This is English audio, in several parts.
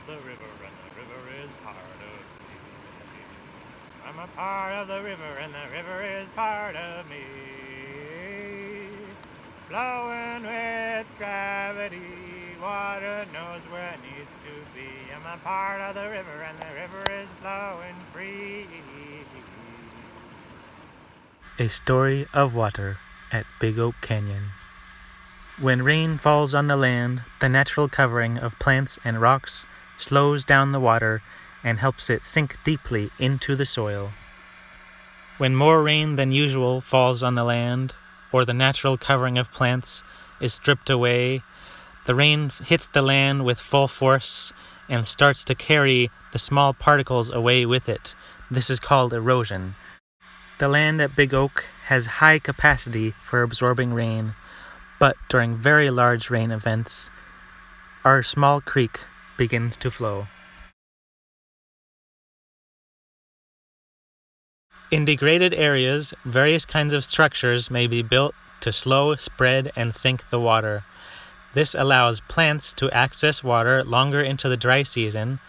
of the river, and the river is part of me. I'm a part of the river, and the river is part of me. Flowing with gravity, water knows where it needs to be. I'm a part of the river, and the river is flowing free. A story of water at Big Oak Canyon. When rain falls on the land, the natural covering of plants and rocks slows down the water and helps it sink deeply into the soil. When more rain than usual falls on the land, or the natural covering of plants is stripped away, the rain hits the land with full force and starts to carry the small particles away with it. This is called erosion. The land at Big Oak has high capacity for absorbing rain, but during very large rain events, our small creek begins to flow. In degraded areas, various kinds of structures may be built to slow, spread, and sink the water. This allows plants to access water longer into the dry season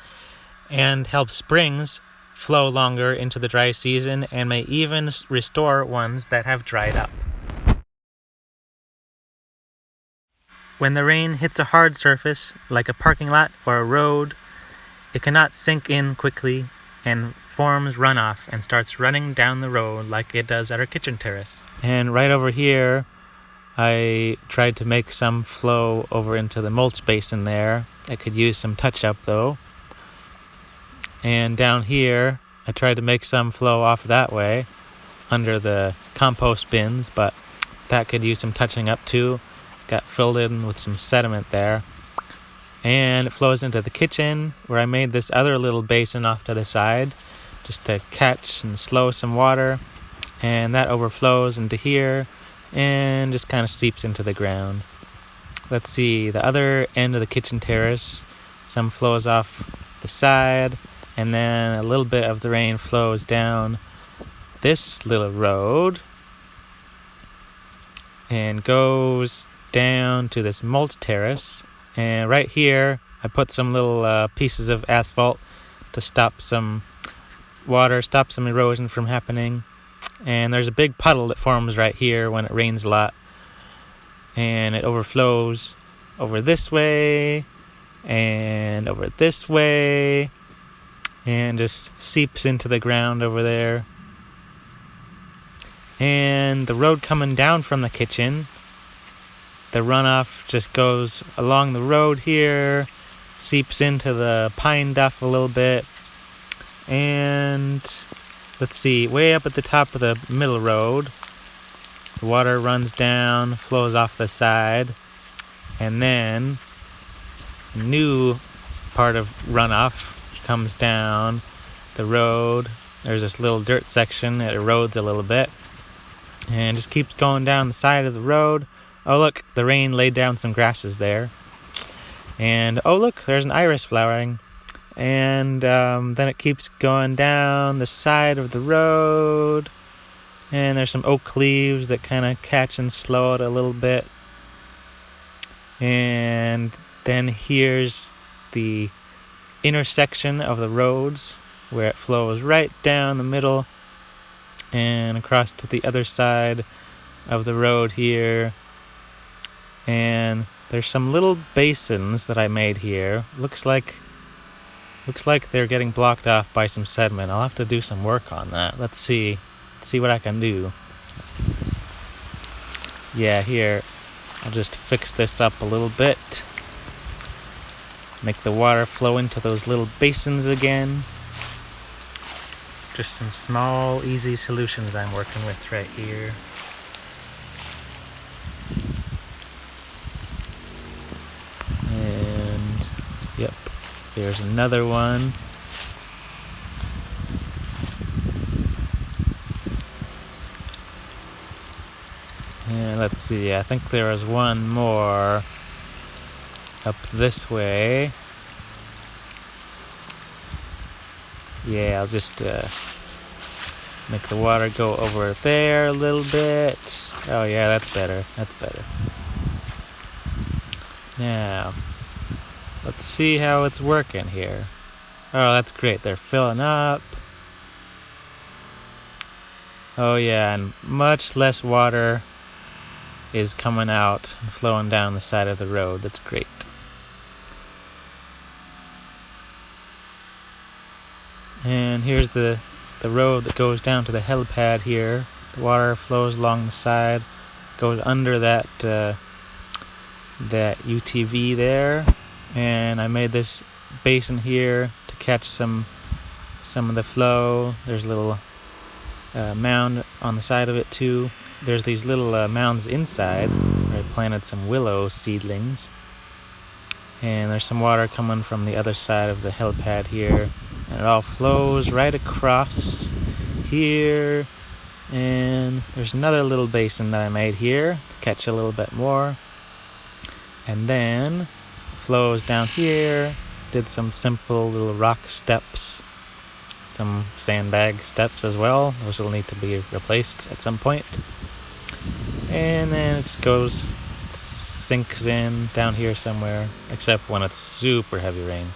and helps springs flow longer into the dry season and may even restore ones that have dried up. When the rain hits a hard surface, like a parking lot or a road, it cannot sink in quickly and forms runoff and starts running down the road like it does at our kitchen terrace. And right over here, I tried to make some flow over into the mulch basin there. It could use some touch-up though. And down here, I tried to make some flow off that way under the compost bins, but that could use some touching up too. Got filled in with some sediment there. And it flows into the kitchen where I made this other little basin off to the side just to catch and slow some water. And that overflows into here and just kind of seeps into the ground. Let's see, the other end of the kitchen terrace, some flows off the side, and then a little bit of the rain flows down this little road and goes down to this mulch terrace. And right here I put some little pieces of asphalt to stop some water, stop some erosion from happening. And there's a big puddle that forms right here when it rains a lot, and it overflows over this way and over this way and just seeps into the ground over there. And the road coming down from the kitchen, the runoff just goes along the road here, seeps into the pine duff a little bit, and let's see, way up at the top of the middle road, the water runs down, flows off the side, and then a new part of runoff comes down the road. There's this little dirt section that erodes a little bit and just keeps going down the side of the road. Oh look, the rain laid down some grasses there. And oh look, there's an iris flowering. And then it keeps going down the side of the road. And there's some oak leaves that kind of catch and slow it a little bit. And then here's the intersection of the roads where it flows right down the middle and across to the other side of the road here. And there's some little basins that I made here. Looks like they're getting blocked off by some sediment. I'll have to do some work on that. Let's see what I can do. Yeah, here, I'll just fix this up a little bit. Make the water flow into those little basins again. Just some small, easy solutions I'm working with right here. And, yep, there's another one. And let's see, I think there was one more up this way. Yeah, I'll just make the water go over there a little bit. Oh yeah, that's better. Now, Let's see how it's working here. Oh, that's great. They're filling up. Oh yeah, and much less water is coming out and flowing down the side of the road. That's great. And here's the road that goes down to the helipad here. The water flows along the side, goes under that UTV there, and I made this basin here to catch some of the flow. There's a little mound on the side of it too. There's these little mounds inside where I planted some willow seedlings, and there's some water coming from the other side of the helipad here, and it all flows right across here. And there's another little basin that I made here to catch a little bit more, and then flows down here. Did some simple little rock steps, some sandbag steps as well. Those will need to be replaced at some point. And then it just goes, sinks in down here somewhere, except when it's super heavy rain.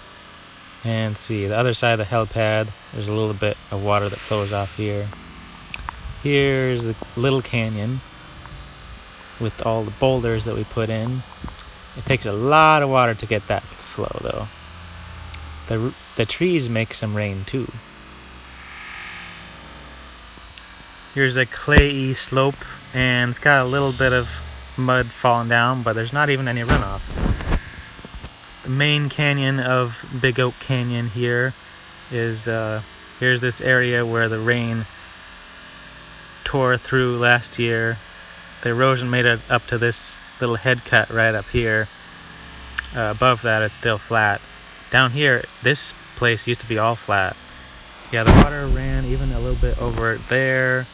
And see, the other side of the helipad, there's a little bit of water that flows off here. Here's the little canyon with all the boulders that we put in. It takes a lot of water to get that flow though. The trees make some rain too. Here's a clayey slope, and it's got a little bit of mud falling down, but there's not even any runoff. The main canyon of Big Oak Canyon here is, here's this area where the rain tore through last year. The erosion made it up to this little head cut right up here. Above that it's still flat. Down here, this place used to be all flat. Yeah, the water ran even a little bit over there,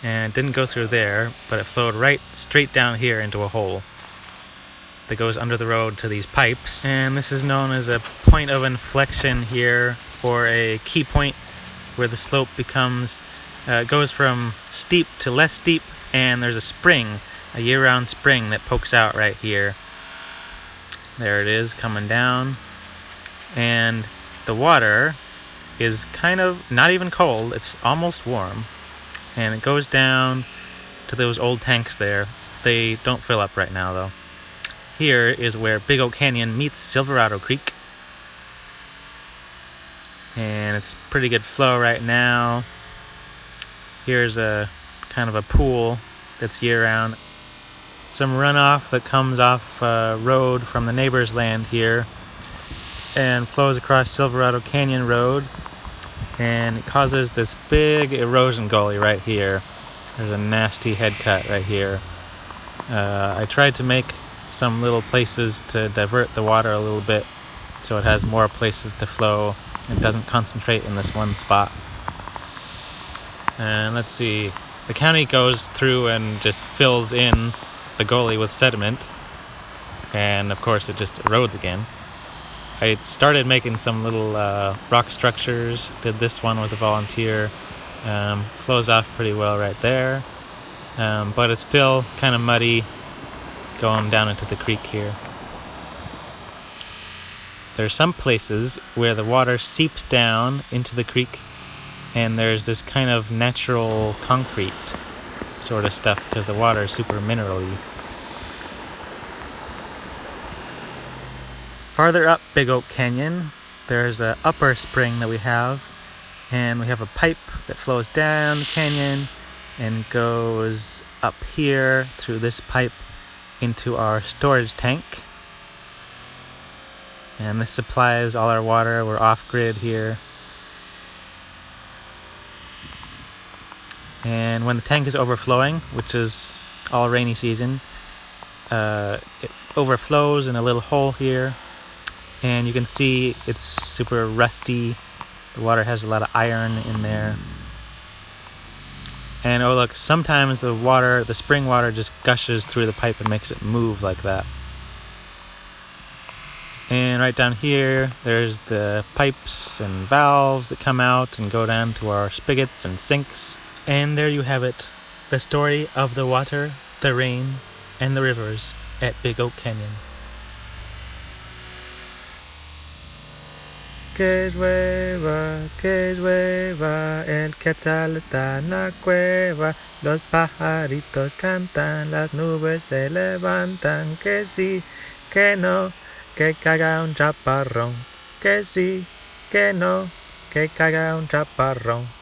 and it didn't go through there, but it flowed right straight down here into a hole that goes under the road to these pipes. And this is known as a point of inflection here, or a key point where the slope becomes goes from steep to less steep, and there's a spring, a year-round spring that pokes out right here. There it is, coming down. And the water is kind of not even cold, it's almost warm. And it goes down to those old tanks there. They don't fill up right now though. Here is where Big Oak Canyon meets Silverado Creek. And it's pretty good flow right now. Here's a kind of a pool that's year-round. Some runoff that comes off a road from the neighbor's land here and flows across Silverado Canyon Road, and it causes this big erosion gully right here. There's a nasty head cut right here. I tried to make some little places to divert the water a little bit so it has more places to flow and doesn't concentrate in this one spot. And let's see, the county goes through and just fills in the gully with sediment, and of course it just erodes again. I started making some little rock structures, did this one with a volunteer, flows off pretty well right there, but it's still kind of muddy going down into the creek here. There's some places where the water seeps down into the creek, and there's this kind of natural concrete sort of stuff because the water is super mineral-y. Farther up Big Oak Canyon, there's an upper spring that we have, and we have a pipe that flows down the canyon and goes up here through this pipe into our storage tank. And this supplies all our water. We're off-grid here. And when the tank is overflowing, which is all rainy season, it overflows in a little hole here. And you can see it's super rusty. The water has a lot of iron in there. And oh look, sometimes the spring water just gushes through the pipe and makes it move like that. And right down here, there's the pipes and valves that come out and go down to our spigots and sinks. And there you have it, the story of the water, the rain, and the rivers at Big Oak Canyon. que llueva, el quetzal está en la cueva, los pajaritos cantan, las nubes se levantan, que sí, que no, que caiga un chaparrón, que sí, que no, que caiga un chaparrón.